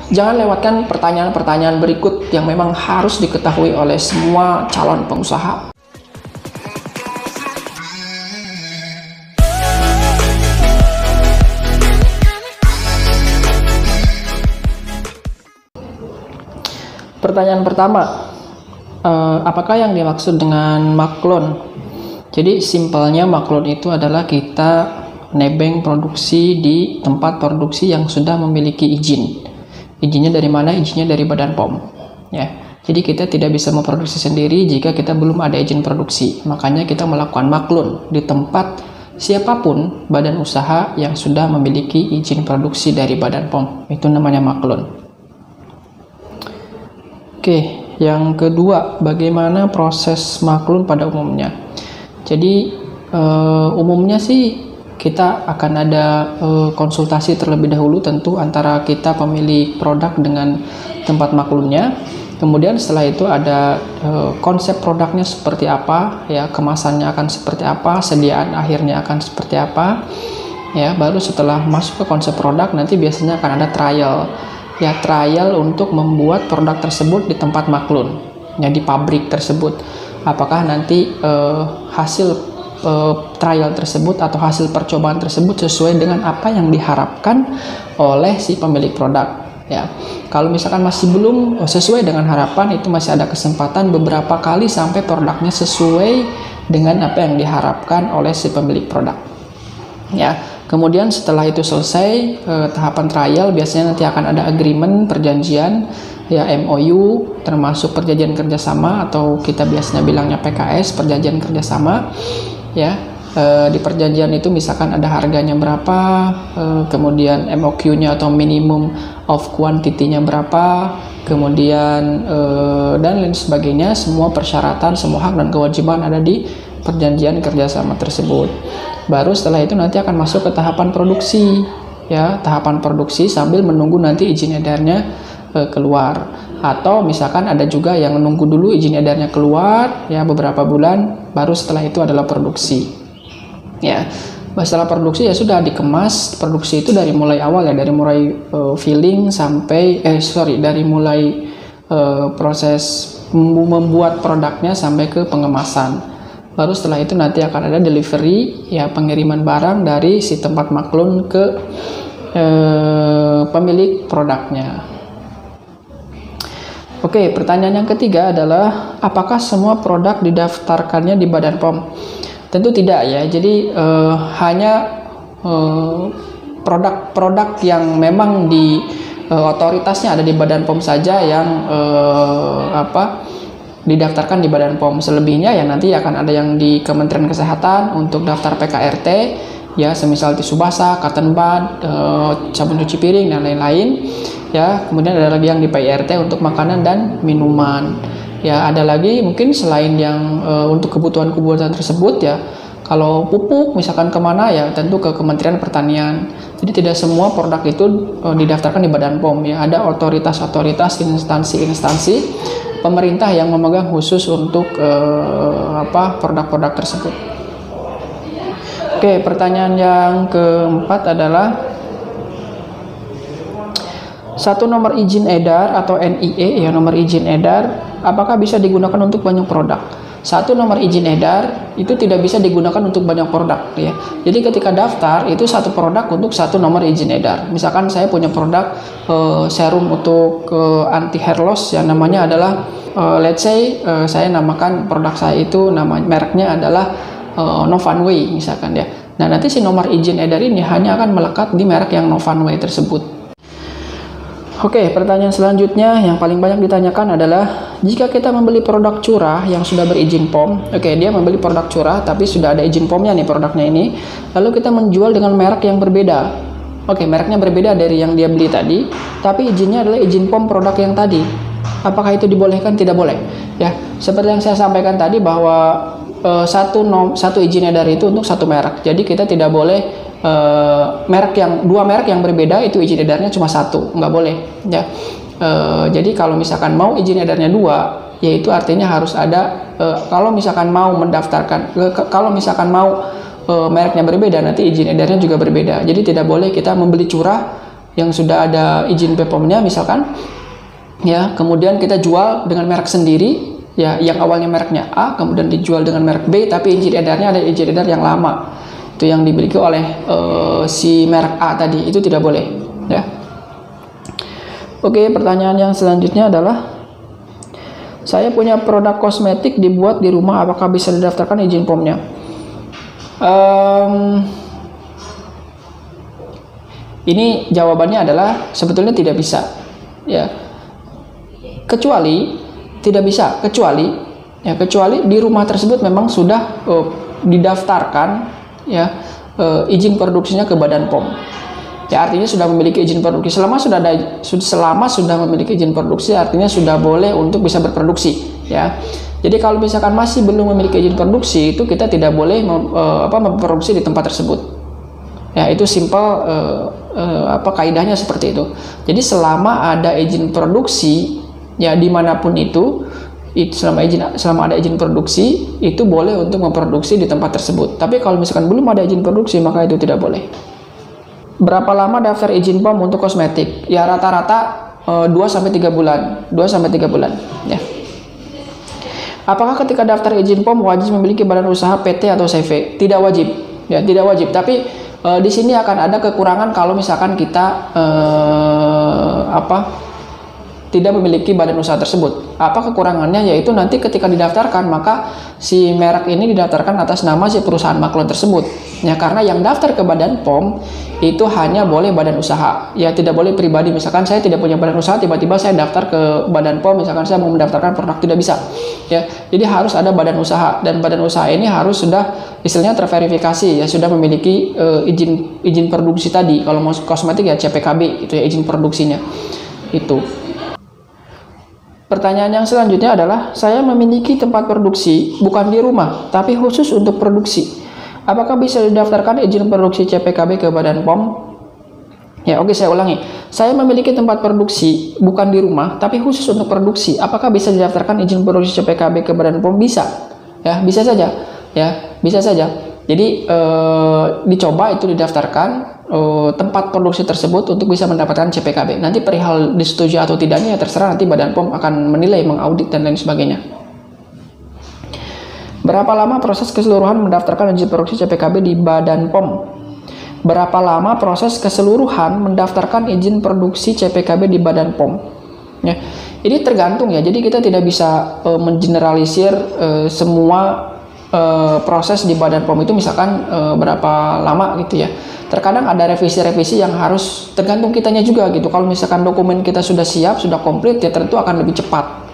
Jangan lewatkan pertanyaan-pertanyaan berikut yang memang harus diketahui oleh semua calon pengusaha. Pertanyaan pertama, apakah yang dimaksud dengan maklun? Jadi simpelnya maklun itu adalah kita nebeng produksi di tempat produksi yang sudah memiliki izin. Izinnya dari mana? Izinnya dari Badan POM. Ya, jadi kita tidak bisa memproduksi sendiri jika kita belum ada izin produksi. Makanya kita melakukan maklun di tempat siapapun badan usaha yang sudah memiliki izin produksi dari Badan POM. Itu namanya maklun. Oke, yang kedua, bagaimana proses maklun pada umumnya? Jadi umumnya sih kita akan ada konsultasi terlebih dahulu tentu antara kita pemilik produk dengan tempat maklunnya. Kemudian setelah itu ada konsep produknya seperti apa, ya, kemasannya akan seperti apa, sediaan akhirnya akan seperti apa. Ya, baru setelah masuk ke konsep produk nanti biasanya akan ada trial. Ya, trial untuk membuat produk tersebut di tempat maklun, ya, di pabrik tersebut. Apakah nanti hasil trial tersebut atau hasil percobaan tersebut sesuai dengan apa yang diharapkan oleh si pemilik produk. Ya, kalau misalkan masih belum sesuai dengan harapan, itu masih ada kesempatan beberapa kali sampai produknya sesuai dengan apa yang diharapkan oleh si pemilik produk. Ya, kemudian setelah itu selesai tahapan trial, biasanya nanti akan ada agreement, perjanjian, ya, MOU, termasuk perjanjian kerjasama atau kita biasanya bilangnya PKS, perjanjian kerjasama. Ya, di perjanjian itu misalkan ada harganya berapa, kemudian MOQ-nya atau minimum of quantity-nya berapa, kemudian dan lain sebagainya. Semua persyaratan, semua hak dan kewajiban ada di perjanjian kerjasama tersebut. Baru setelah itu nanti akan masuk ke tahapan produksi, ya, tahapan produksi sambil menunggu nanti izin edarnya keluar. Atau misalkan ada juga yang menunggu dulu izin edarnya keluar, ya, beberapa bulan, baru setelah itu adalah produksi. Ya, setelah produksi ya sudah dikemas. Produksi itu dari mulai awal, ya, dari mulai filling sampai dari mulai proses membuat produknya sampai ke pengemasan. Baru setelah itu nanti akan ada delivery, ya, pengiriman barang dari si tempat maklun ke pemilik produknya. Oke, pertanyaan yang ketiga adalah apakah semua produk didaftarkannya di Badan POM? Tentu tidak, ya. Jadi hanya produk-produk yang memang di otoritasnya ada di Badan POM saja yang didaftarkan di Badan POM. Selebihnya ya nanti akan ada yang di Kementerian Kesehatan untuk daftar PKRT, ya, semisal tisu basah, cotton bud, sabun cuci piring dan lain-lain. Ya, kemudian ada lagi yang di PIRT untuk makanan dan minuman. Ya, ada lagi mungkin selain yang untuk kebutuhan-kebutuhan tersebut, ya. Kalau pupuk misalkan kemana, ya tentu ke Kementerian Pertanian. Jadi tidak semua produk itu didaftarkan di Badan POM, ya. Ada otoritas-otoritas, instansi-instansi pemerintah yang memegang khusus untuk produk-produk tersebut. Oke, pertanyaan yang keempat adalah satu nomor izin edar atau NIE, ya, nomor izin edar, apakah bisa digunakan untuk banyak produk? Satu nomor izin edar itu tidak bisa digunakan untuk banyak produk, ya. Jadi ketika daftar itu satu produk untuk satu nomor izin edar. Misalkan saya punya produk serum untuk anti hair loss, yang namanya adalah let's say saya namakan produk saya itu mereknya adalah Novanway misalkan, ya. Nah, nanti si nomor izin edar ini hanya akan melekat di merek yang Novanway tersebut. Oke, pertanyaan selanjutnya yang paling banyak ditanyakan adalah jika kita membeli produk curah yang sudah berizin POM. Oke, dia membeli produk curah tapi sudah ada izin POM-nya nih produknya ini. Lalu kita menjual dengan merek yang berbeda. Oke, mereknya berbeda dari yang dia beli tadi, tapi izinnya adalah izin POM produk yang tadi. Apakah itu dibolehkan? Tidak boleh. Ya, seperti yang saya sampaikan tadi bahwa satu izin edar itu untuk satu merek. Jadi kita tidak boleh dua merek yang berbeda itu izin edarnya cuma satu, nggak boleh, ya. Jadi kalau misalkan mau izin edarnya dua, yaitu artinya harus ada kalau misalkan mau mendaftarkan, kalau misalkan mau mereknya berbeda, nanti izin edarnya juga berbeda. Jadi tidak boleh kita membeli curah yang sudah ada izin BPOM-nya misalkan, ya, kemudian kita jual dengan merek sendiri, ya, yang awalnya mereknya A, kemudian dijual dengan merek B, tapi izin edarnya ada izin edar yang lama, itu yang dimiliki oleh si merek A tadi, itu tidak boleh, ya. Oke, pertanyaan yang selanjutnya adalah, saya punya produk kosmetik dibuat di rumah, apakah bisa didaftarkan izin POM-nya? Ini jawabannya adalah sebetulnya tidak bisa, ya. Kecuali tidak bisa, kecuali di rumah tersebut memang sudah didaftarkan, ya, izin produksinya ke Badan POM. Ya, artinya sudah memiliki izin produksi. Selama sudah memiliki izin produksi, artinya sudah boleh untuk bisa berproduksi, ya. Jadi kalau misalkan masih belum memiliki izin produksi, itu kita tidak boleh memproduksi di tempat tersebut. Ya, itu simple kaidahnya seperti itu. Jadi selama ada izin produksi, ya, dimanapun itu selama ada izin produksi, itu boleh untuk memproduksi di tempat tersebut. Tapi kalau misalkan belum ada izin produksi, maka itu tidak boleh. Berapa lama daftar izin POM untuk kosmetik? Ya, rata-rata 2-3 bulan. 2-3 bulan, ya. Apakah ketika daftar izin POM wajib memiliki badan usaha PT atau CV? Tidak wajib, ya, tidak wajib. Tapi di sini akan ada kekurangan kalau misalkan kita tidak memiliki badan usaha tersebut. Apa kekurangannya? Yaitu nanti ketika didaftarkan, maka si merek ini didaftarkan atas nama si perusahaan maklun tersebut. Ya, karena yang daftar ke Badan POM itu hanya boleh badan usaha. Ya, tidak boleh pribadi. Misalkan saya tidak punya badan usaha, tiba-tiba saya daftar ke Badan POM, misalkan saya mau mendaftarkan produk, tidak bisa. Ya, jadi harus ada badan usaha, dan badan usaha ini harus sudah istilahnya terverifikasi, ya, sudah memiliki izin produksi tadi. Kalau mau kosmetik ya CPKB, itu ya, izin produksinya. Itu. Pertanyaan yang selanjutnya adalah, saya memiliki tempat produksi bukan di rumah tapi khusus untuk produksi. Apakah bisa didaftarkan izin produksi CPKB ke Badan POM? Ya, oke, saya ulangi. Saya memiliki tempat produksi bukan di rumah tapi khusus untuk produksi. Apakah bisa didaftarkan izin produksi CPKB ke Badan POM? Bisa. Ya, bisa saja. Ya, bisa saja. Jadi dicoba itu didaftarkan tempat produksi tersebut untuk bisa mendapatkan CPKB. Nanti perihal disetujui atau tidaknya ya terserah, nanti Badan POM akan menilai, mengaudit dan lain sebagainya. Berapa lama proses keseluruhan mendaftarkan izin produksi CPKB di Badan POM? Berapa lama proses keseluruhan mendaftarkan izin produksi CPKB di Badan POM? Ya, ini tergantung, ya. Jadi kita tidak bisa mengeneralisir semua proses di Badan POM itu misalkan berapa lama gitu, ya. Terkadang ada revisi-revisi yang harus tergantung kitanya juga gitu. Kalau misalkan dokumen kita sudah siap, sudah komplit, ya tentu akan lebih cepat.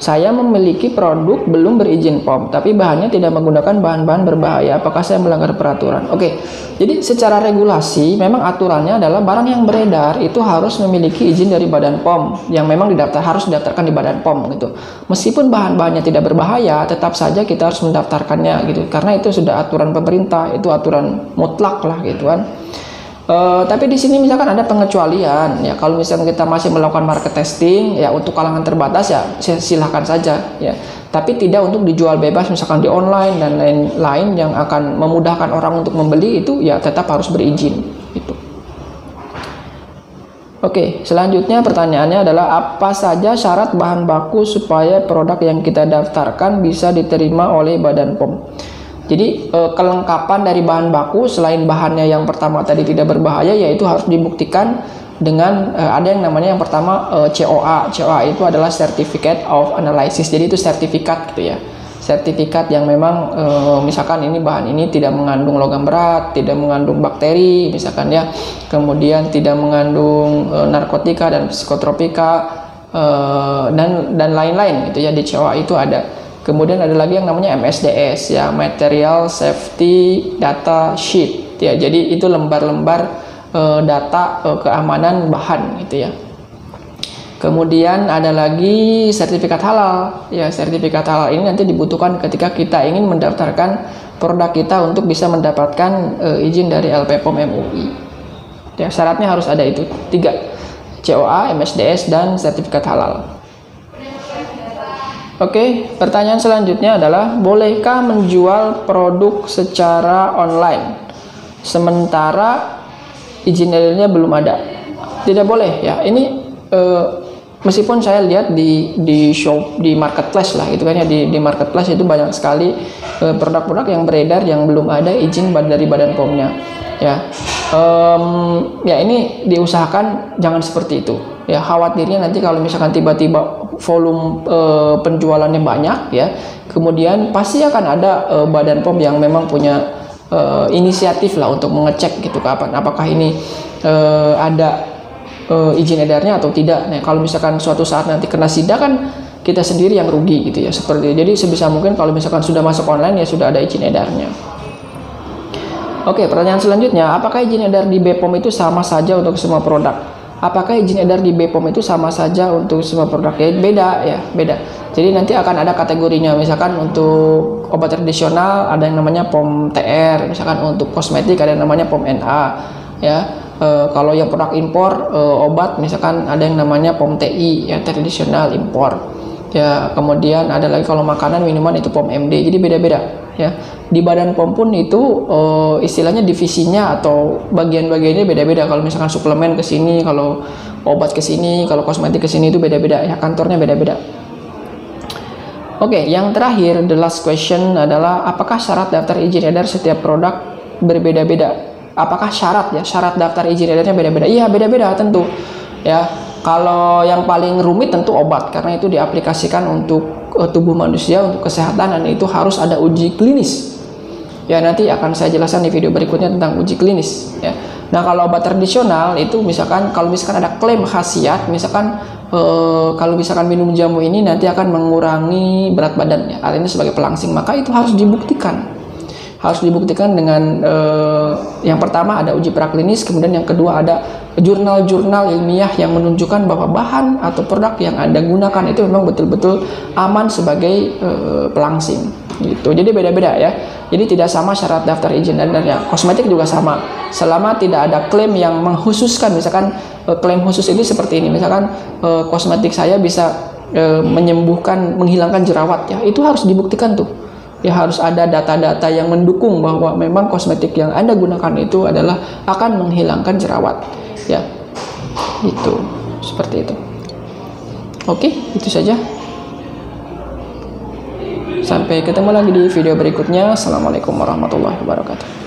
Saya memiliki produk belum berizin POM, tapi bahannya tidak menggunakan bahan-bahan berbahaya. Apakah saya melanggar peraturan? Oke, jadi secara regulasi memang aturannya adalah barang yang beredar itu harus memiliki izin dari Badan POM, yang memang harus didaftarkan di Badan POM gitu. Meskipun bahan-bahannya tidak berbahaya, tetap saja kita harus mendaftarkannya gitu, karena itu sudah aturan pemerintah, itu aturan mutlak lah gitu kan. Tapi di sini misalkan ada pengecualian, ya. Kalau misalkan kita masih melakukan market testing, ya, untuk kalangan terbatas, ya silahkan saja, ya. Tapi tidak untuk dijual bebas misalkan di online dan lain-lain yang akan memudahkan orang untuk membeli, itu ya tetap harus berizin gitu. Oke, selanjutnya pertanyaannya adalah, apa saja syarat bahan baku supaya produk yang kita daftarkan bisa diterima oleh Badan POM? Jadi kelengkapan dari bahan baku selain bahannya yang pertama tadi tidak berbahaya, yaitu harus dibuktikan dengan ada yang namanya yang pertama COA. COA itu adalah Certificate of Analysis. Jadi itu sertifikat gitu, ya. Sertifikat yang memang misalkan ini bahan ini tidak mengandung logam berat, tidak mengandung bakteri misalkan, ya. Kemudian tidak mengandung narkotika dan psikotropika dan lain-lain gitu, ya. Di COA itu ada. Kemudian ada lagi yang namanya MSDS, ya, Material Safety Data Sheet, ya. Jadi itu lembar-lembar data keamanan bahan gitu, ya. Kemudian ada lagi sertifikat halal, ya. Sertifikat halal ini nanti dibutuhkan ketika kita ingin mendaftarkan produk kita untuk bisa mendapatkan izin dari LPPOM MUI. Ya, syaratnya harus ada itu 3, COA, MSDS, dan sertifikat halal. Oke, pertanyaan selanjutnya adalah, bolehkah menjual produk secara online sementara izin edarnya belum ada. Tidak boleh ya. Ini meskipun saya lihat di shop, di marketplace lah gitu kan ya, di marketplace itu banyak sekali produk-produk yang beredar yang belum ada izin dari Badan POM-nya ya. Ya ini diusahakan jangan seperti itu ya. Khawatirnya nanti kalau misalkan tiba-tiba volume penjualannya banyak ya, kemudian pasti akan ada Badan POM yang memang punya inisiatif lah untuk mengecek gitu kapan apakah ini ada izin edarnya atau tidak. Nah kalau misalkan suatu saat nanti kena sidak kan kita sendiri yang rugi gitu ya, seperti itu. Jadi sebisa mungkin kalau misalkan sudah masuk online ya sudah ada izin edarnya. Oke, pertanyaan selanjutnya, apakah izin edar di BPOM itu sama saja untuk semua produk? Apakah izin edar di BPOM itu sama saja untuk semua produk? Ya beda ya, beda. Jadi nanti akan ada kategorinya, misalkan untuk obat tradisional ada yang namanya POM TR, misalkan untuk kosmetik ada yang namanya POM NA ya. Kalau yang produk impor obat misalkan ada yang namanya POM TI ya, tradisional impor ya. Kemudian ada lagi kalau makanan minuman itu POM MD, jadi beda-beda ya. Di Badan POM pun itu istilahnya divisinya atau bagian-bagiannya beda-beda. Kalau misalkan suplemen ke sini, kalau obat ke sini, kalau kosmetik ke sini itu beda-beda ya, kantornya beda-beda. Oke, yang terakhir, the last question adalah apakah syarat daftar izin edar setiap produk berbeda-beda? Apakah syarat ya, syarat daftar izin edarnya beda-beda? Iya, beda-beda tentu ya. Kalau yang paling rumit tentu obat, karena itu diaplikasikan untuk tubuh manusia, untuk kesehatan, dan itu harus ada uji klinis ya. Nanti akan saya jelaskan di video berikutnya tentang uji klinis ya. Nah kalau obat tradisional itu misalkan kalau misalkan ada klaim khasiat, misalkan kalau misalkan minum jamu ini nanti akan mengurangi berat badan ya, artinya sebagai pelangsing, maka itu harus dibuktikan. Harus dibuktikan dengan yang pertama ada uji praklinis, kemudian yang kedua ada jurnal-jurnal ilmiah yang menunjukkan bahwa bahan atau produk yang Anda gunakan itu memang betul-betul aman sebagai pelangsing gitu. Jadi beda-beda ya. Jadi tidak sama syarat daftar izin edarnya. Kosmetik juga sama. Selama tidak ada klaim yang mengkhususkan, misalkan klaim khusus ini seperti ini, misalkan kosmetik saya bisa menyembuhkan, menghilangkan jerawat ya, itu harus dibuktikan tuh. Ya harus ada data-data yang mendukung bahwa memang kosmetik yang Anda gunakan itu adalah akan menghilangkan jerawat ya. Itu seperti itu. Oke, itu saja. Sampai ketemu lagi di video berikutnya. Assalamualaikum warahmatullahi wabarakatuh.